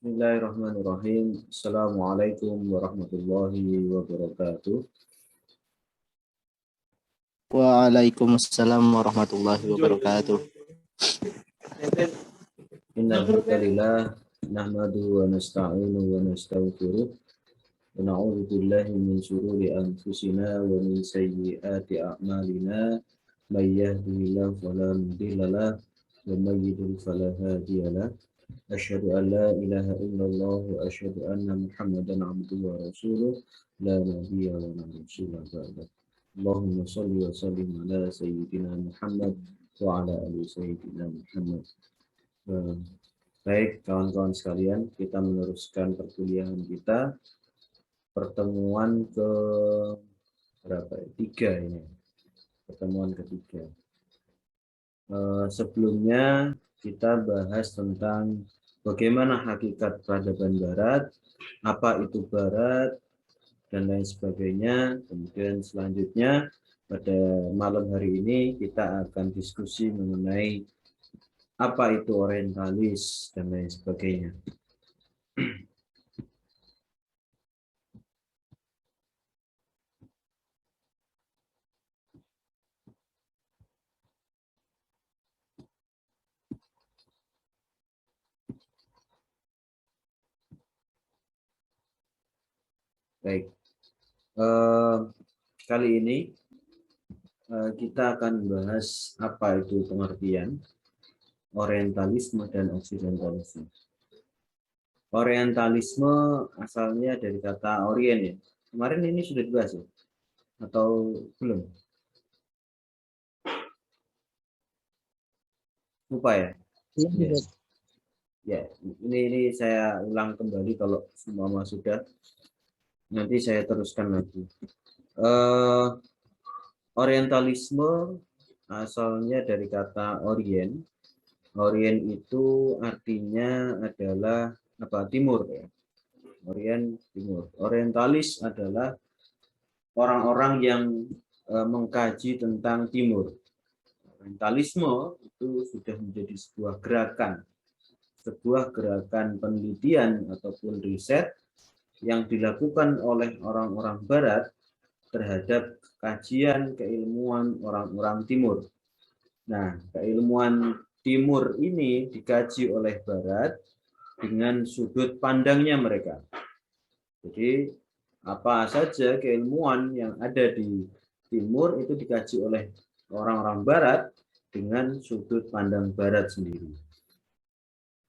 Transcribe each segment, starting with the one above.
Bismillahirrahmanirrahim. Assalamualaikum warahmatullahi wabarakatuh. Waalaikumsalam warahmatullahi wabarakatuh. Innal hamdalillah nahmaduhu wa nasta'inuhu wa nastaghfiruh wa na'udzu billahi min shururi anfusina wa min sayyiati a'malina may yahdihillahu fala mudilla lahu wa may yudlil fala hadiya lahu. Asyhadu an la ilaha illallah wa asyhadu anna Muhammadan abduhu wa rasuluh la nabiyya wa la rasula ba'da. Allahumma shalli wa sallim ala sayyidina Muhammad wa ala ali sayyidina Muhammad. Baik kawan-kawan sekalian, kita meneruskan perkuliahan kita, pertemuan ke berapa ya? 3 ini. Pertemuan ketiga. Sebelumnya kita bahas tentang bagaimana hakikat peradaban Barat, apa itu Barat, dan lain sebagainya. Kemudian selanjutnya pada malam hari ini kita akan diskusi mengenai apa itu orientalis dan lain sebagainya. Baik, kali ini kita akan membahas apa itu pengertian orientalisme dan oksidentalisme. Orientalisme asalnya dari kata orient ya. Kemarin ini sudah dibahas ya? Atau belum? Lupa ya? Yes. Ya, ini saya ulang kembali kalau semua sudah. Nanti saya teruskan lagi. Orientalisme asalnya dari kata orient. Orient itu artinya adalah apa? Timur ya. Orient timur. Orientalis adalah orang-orang yang mengkaji tentang timur. Orientalisme itu sudah menjadi sebuah gerakan penelitian ataupun riset yang dilakukan oleh orang-orang Barat terhadap kajian keilmuan orang-orang Timur. Nah, keilmuan Timur ini dikaji oleh Barat dengan sudut pandangnya mereka. Jadi, apa saja keilmuan yang ada di Timur itu dikaji oleh orang-orang Barat dengan sudut pandang Barat sendiri.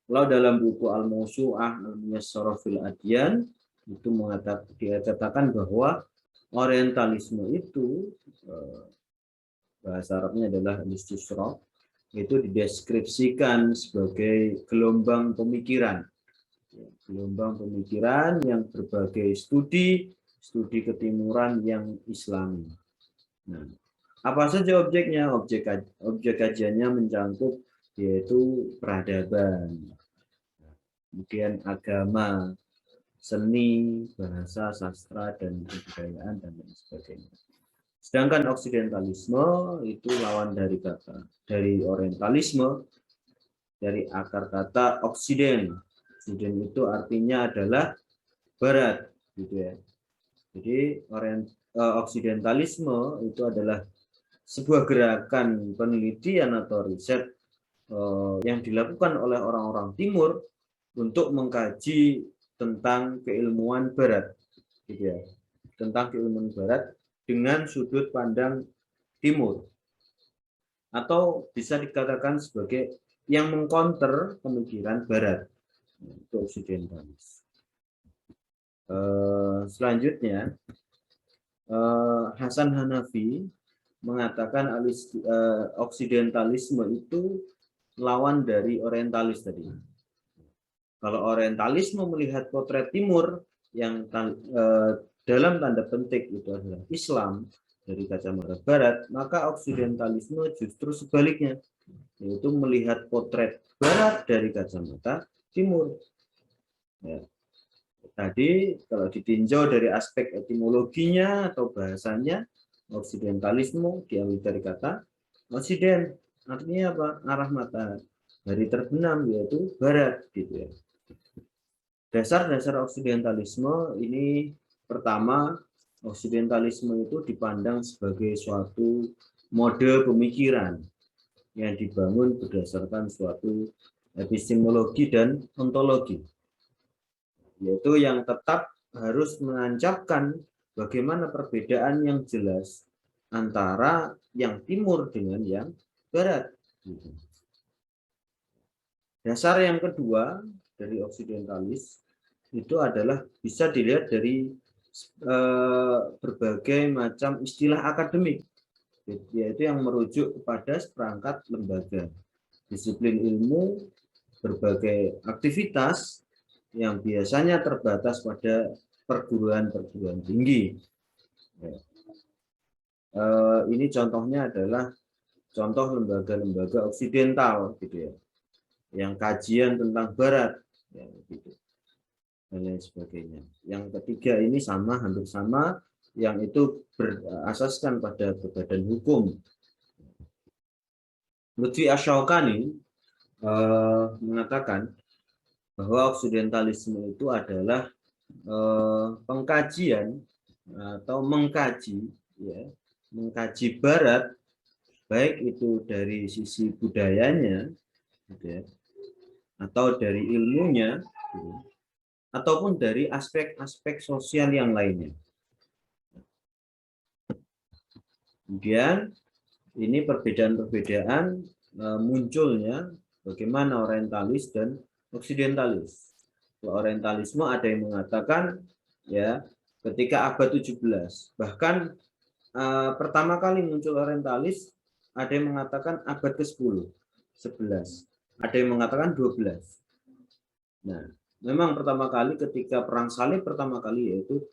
Kalau dalam buku Al-Mawsu'ah Al-Muyassarah fil Adyan itu dikatakan bahwa orientalisme itu bahasa Arabnya adalah istishraq, itu dideskripsikan sebagai gelombang pemikiran yang berbagai studi ketimuran yang Islami. Nah, apa saja objeknya? Objek kajiannya mencakup yaitu peradaban, kemudian agama, seni, bahasa, sastra, dan kebudayaan, dan lain sebagainya. Sedangkan oksidentalisme itu lawan dari orientalisme, dari akar kata oksiden. Oksiden itu artinya adalah barat, gitu ya. Jadi oksidentalisme itu adalah sebuah gerakan penelitian atau riset yang dilakukan oleh orang-orang Timur untuk mengkaji tentang keilmuan Barat, gitu ya, tentang keilmuan Barat dengan sudut pandang Timur, atau bisa dikatakan sebagai yang mengcounter pemikiran Barat, itu oksidentalis. Selanjutnya, Hasan Hanafi mengatakan oksidentalisme itu lawan dari orientalis tadi. Kalau orientalisme melihat potret Timur yang dalam tanda petik itu adalah Islam dari kacamata Barat, maka oksidentalisme justru sebaliknya, yaitu melihat potret Barat dari kacamata Timur. Ya. Tadi kalau ditinjau dari aspek etimologinya atau bahasanya, oksidentalisme diambil dari kata Oksiden, artinya apa? Arah matahari terbenam, yaitu Barat, gitu ya. Dasar-dasar oksidentalisme ini pertama, oksidentalisme itu dipandang sebagai suatu mode pemikiran yang dibangun berdasarkan suatu epistemologi dan ontologi, yaitu yang tetap harus menancapkan bagaimana perbedaan yang jelas antara yang timur dengan yang barat. Dasar yang kedua dari oksidentalis itu adalah bisa dilihat dari berbagai macam istilah akademik, yaitu yang merujuk kepada seperangkat lembaga, disiplin ilmu, berbagai aktivitas yang biasanya terbatas pada perguruan-perguruan tinggi. Ini contohnya adalah contoh lembaga-lembaga oksidental, gitu ya, yang kajian tentang barat, ya, gitu, dan lain sebagainya. Yang ketiga ini sama, hampir sama, yang itu berasaskan pada badan hukum. Lutfi Asy-Syaukani mengatakan bahwa oksidentalisme itu adalah pengkajian atau mengkaji, ya, mengkaji barat, baik itu dari sisi budayanya, gitu ya, atau dari ilmunya, gitu, ataupun dari aspek-aspek sosial yang lainnya. Kemudian ini perbedaan-perbedaan munculnya bagaimana orientalis dan oksidentalis. Orientalisme ada yang mengatakan ya ketika abad 17, bahkan pertama kali muncul orientalis ada yang mengatakan abad ke-10, 11, ada yang mengatakan 12. Nah, memang pertama kali ketika perang salib pertama kali yaitu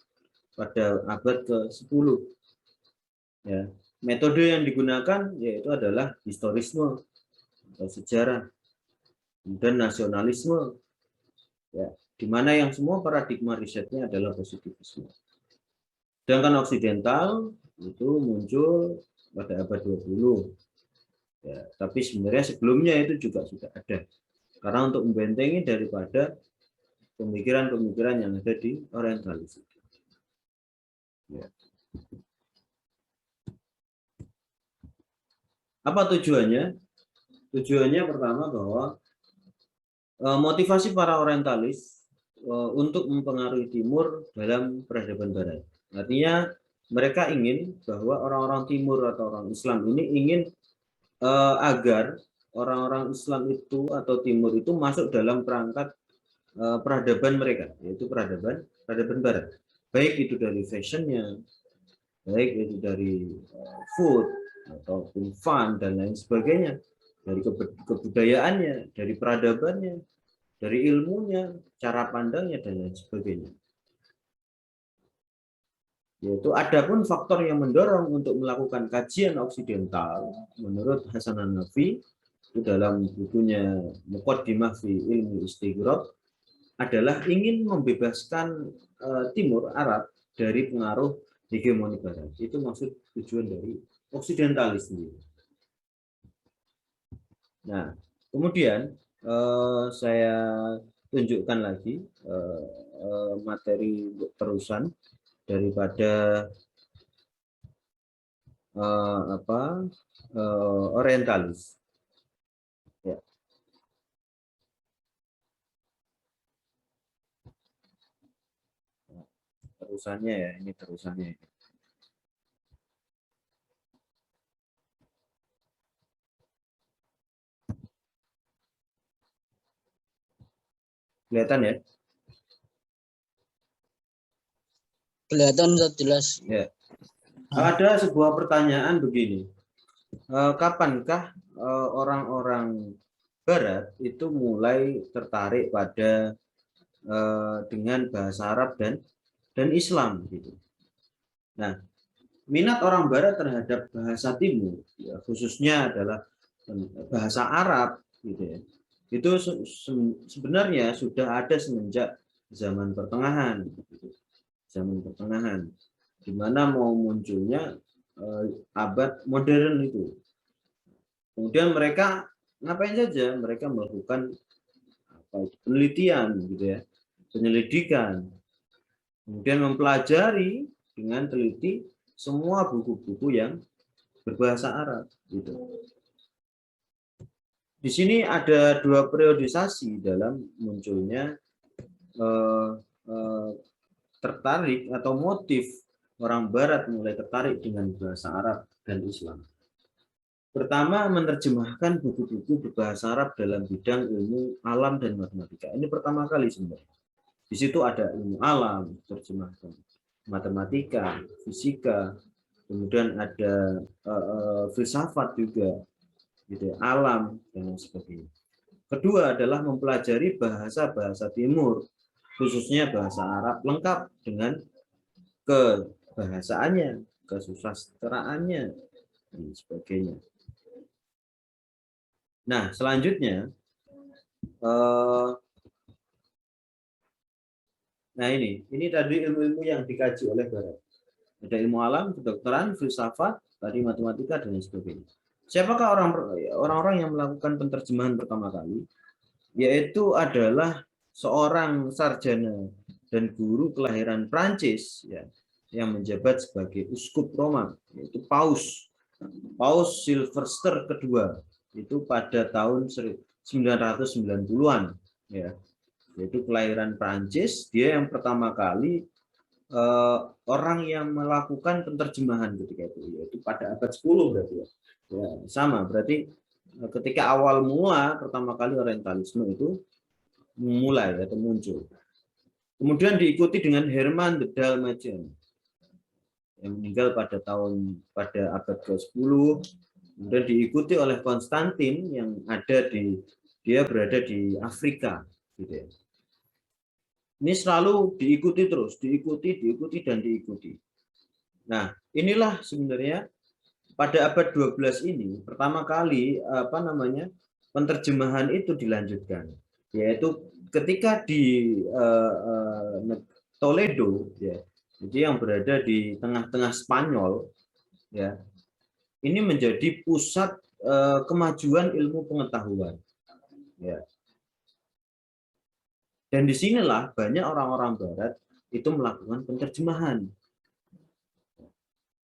pada abad ke-10. Ya, metode yang digunakan yaitu adalah historisme atau sejarah dan nasionalisme, ya, di mana yang semua paradigma risetnya adalah positivisme. Sedangkan oksidental itu muncul pada abad 20. Ya, tapi sebenarnya sebelumnya itu juga sudah ada. Karena untuk membentengi daripada pemikiran-pemikiran yang ada di orientalis. Ya. Apa tujuannya? Tujuannya pertama bahwa motivasi para orientalis untuk mempengaruhi timur dalam peradaban barat. Artinya mereka ingin bahwa orang-orang timur atau orang Islam ini ingin agar orang-orang Islam itu atau timur itu masuk dalam perangkat peradaban mereka, yaitu peradaban barat. Baik itu dari fashionnya, baik itu dari food ataupun fun dan lain sebagainya, dari kebudayaannya, dari peradabannya, dari ilmunya, cara pandangnya dan lain sebagainya. Yaitu adapun faktor yang mendorong untuk melakukan kajian oksidental menurut Hasan Hanafi itu dalam bukunya Muqaddimah fi Ilmi Istighraq adalah ingin membebaskan Timur Arab dari pengaruh hegemoni Barat. Itu maksud tujuan dari oksidentalis sendiri. Nah, kemudian saya tunjukkan lagi materi terusan daripada orientalis. Ya. Terusannya ya, ini terusannya. Kelihatan ya? Kelihatan jelas. Ya. Ada sebuah pertanyaan begini. Kapankah orang-orang Barat itu mulai tertarik pada dengan bahasa Arab dan Islam gitu. Nah, minat orang Barat terhadap bahasa Timur, ya, khususnya adalah bahasa Arab, gitu ya. Itu sebenarnya sudah ada semenjak zaman pertengahan, gitu. Zaman pertengahan, di mana mau munculnya abad modern itu. Kemudian mereka ngapain saja? Mereka melakukan penelitian, gitu ya, penyelidikan, kemudian mempelajari dengan teliti semua buku-buku yang berbahasa Arab. Gitu. Di sini ada dua periodisasi dalam munculnya tertarik atau motif orang Barat mulai tertarik dengan bahasa Arab dan Islam. Pertama, menerjemahkan buku-buku berbahasa Arab dalam bidang ilmu alam dan matematika. Ini pertama kali sebenarnya. Di situ ada ilmu alam, terjemahkan matematika, fisika, kemudian ada filsafat juga, gitu, alam dan sebagainya. Kedua adalah mempelajari bahasa-bahasa Timur, khususnya bahasa Arab lengkap dengan kebahasaannya, kesusastraannya, dan sebagainya. Nah, selanjutnya, nah ini tadi ilmu-ilmu yang dikaji oleh Barat. Ada ilmu alam, kedokteran, filsafat, tadi matematika, dan sebagainya. Siapakah orang-orang yang melakukan penerjemahan pertama kali? Yaitu adalah seorang sarjana dan guru kelahiran Prancis, ya, yang menjabat sebagai uskup Roma, yaitu Paus Sylvester kedua. Itu pada tahun 990-an, ya, yaitu kelahiran Prancis. Dia yang pertama kali orang yang melakukan penerjemahan ketika itu, yaitu pada abad 10 berarti ya. Ya, sama berarti ketika awal mula pertama kali Orientalisme itu mulai atau muncul. Kemudian diikuti dengan Herman de Dalmatin yang meninggal pada abad ke-10. Kemudian diikuti oleh Konstantin yang dia berada di Afrika, gitu ya. Ini selalu diikuti terus, diikuti dan diikuti. Nah, inilah sebenarnya pada abad 12 ini pertama kali penerjemahan itu dilanjutkan, yaitu ketika di Toledo, ya, jadi yang berada di tengah-tengah Spanyol, ya. Ini menjadi pusat kemajuan ilmu pengetahuan. Ya. Dan disinilah banyak orang-orang Barat itu melakukan penerjemahan.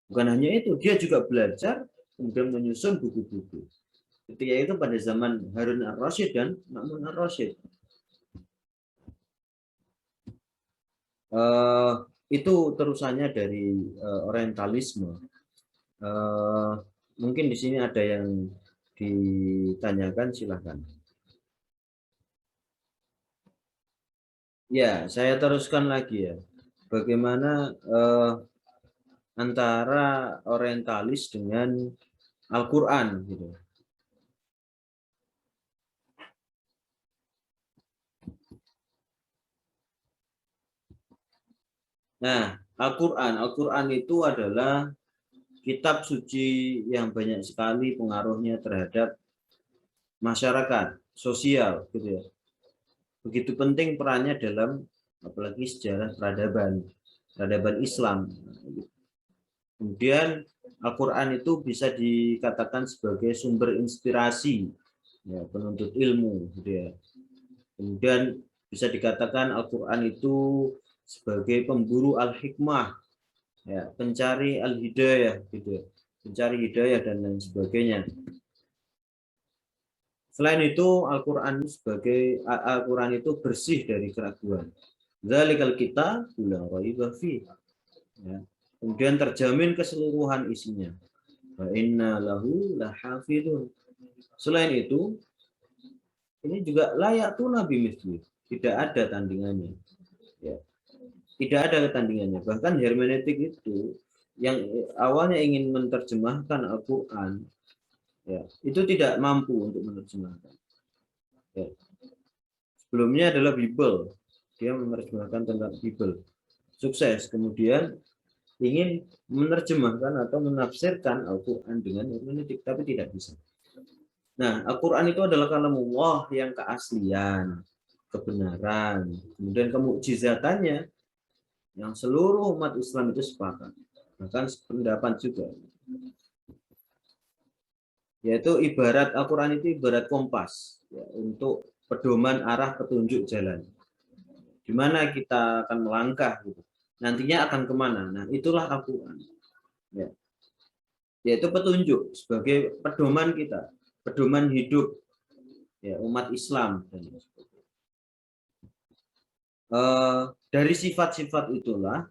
Bukan hanya itu, dia juga belajar kemudian menyusun buku-buku. Ketika itu pada zaman Harun ar-Rasyid dan Ma'mun ar-Rasyid. Itu terusannya dari Orientalisme. Mungkin di sini ada yang ditanyakan, silahkan. Ya, saya teruskan lagi ya. Bagaimana antara Orientalis dengan Al-Quran, gitu. Nah, Al-Quran itu adalah kitab suci yang banyak sekali pengaruhnya terhadap masyarakat, sosial, gitu ya. Begitu penting perannya dalam apalagi sejarah peradaban Islam. Kemudian Al-Quran itu bisa dikatakan sebagai sumber inspirasi, ya, penuntut ilmu, gitu ya. Kemudian bisa dikatakan Al-Quran itu sebagai pemburu al-hikmah, ya, pencari al-hidayah, gitu ya. Pencari hidayah dan lain sebagainya. Selain itu, Al-Quran itu bersih dari keraguan. Dzalikal kitab la raiba fihi. Ya. Kemudian terjamin keseluruhan isinya. Wa inna lahu lahafidun. Selain itu, ini juga layak tuh Nabi Misli. Tidak ada tandingannya. Ya. Tidak ada tandingannya. Bahkan hermeneutik itu yang awalnya ingin menerjemahkan Al-Quran, ya, itu tidak mampu untuk menerjemahkan. Ya. Sebelumnya adalah Bible. Dia menerjemahkan tentang Bible. Sukses. Kemudian ingin menerjemahkan atau menafsirkan Al-Quran dengan hermeneutik, tapi tidak bisa. Nah, Al-Quran itu adalah kalamullah yang keaslian, kebenaran, kemudian kemukjizatannya yang seluruh umat Islam itu sepakat, bahkan sependapat juga. Yaitu ibarat Al-Quran itu ibarat kompas, ya, untuk pedoman arah petunjuk jalan. di mana kita akan melangkah gitu. Nantinya akan kemana? Nah, itulah Al-Quran. Ya. Yaitu petunjuk sebagai pedoman kita, pedoman hidup ya, umat Islam. Dari sifat-sifat itulah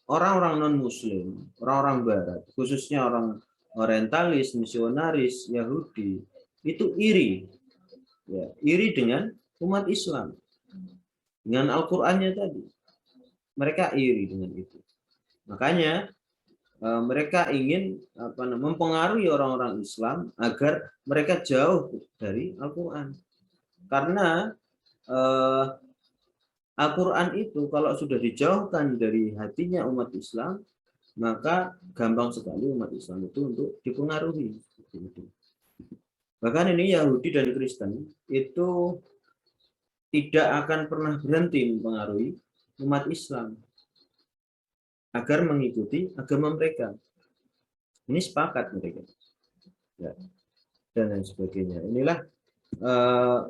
orang-orang non-Muslim, orang-orang Barat, khususnya orang orientalis, misionaris, Yahudi, itu iri, ya, iri dengan umat Islam, dengan Al-Qur'annya tadi. Mereka iri dengan itu. Makanya mereka ingin mempengaruhi orang-orang Islam agar mereka jauh dari Al-Qur'an. Karena Al-Quran itu kalau sudah dijauhkan dari hatinya umat Islam, maka gampang sekali umat Islam itu untuk dipengaruhi. Bahkan ini Yahudi dan Kristen itu tidak akan pernah berhenti mempengaruhi umat Islam agar mengikuti agama mereka. Ini sepakat mereka. Ya. Dan lain sebagainya. Inilah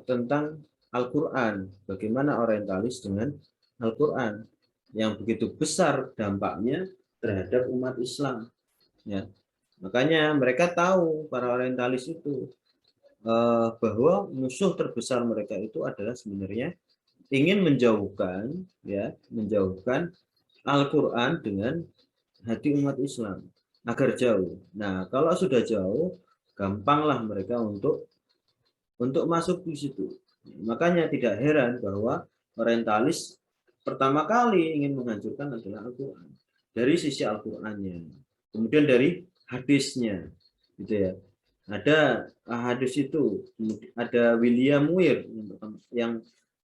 tentang Al-Quran, bagaimana orientalis dengan Al-Quran yang begitu besar dampaknya terhadap umat Islam. Ya. Makanya mereka tahu, para orientalis itu, bahwa musuh terbesar mereka itu adalah sebenarnya ingin menjauhkan, ya, menjauhkan Al-Quran dengan hati umat Islam agar jauh. Nah, kalau sudah jauh, gampanglah mereka untuk masuk di situ. Makanya tidak heran bahwa orientalis pertama kali ingin menghancurkan adalah Al-Quran. Dari sisi Al-Qurannya. Kemudian dari hadisnya. Gitu ya. Ada hadis itu. Ada William Weir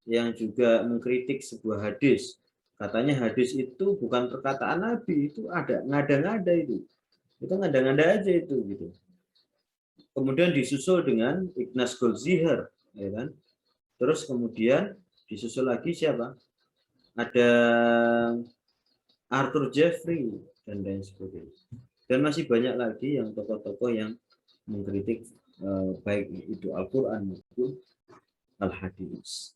yang juga mengkritik sebuah hadis. Katanya hadis itu bukan perkataan Nabi. Itu ada ngada-ngada itu. Itu ngada-ngada aja itu. Gitu. Kemudian disusul dengan Ignaz Goldziher. Ya kan? Terus kemudian disusul lagi siapa? Ada Arthur Jeffrey dan lain sebagainya. Dan masih banyak lagi yang tokoh-tokoh yang mengkritik baik itu Al-Quran maupun Al-Hadis.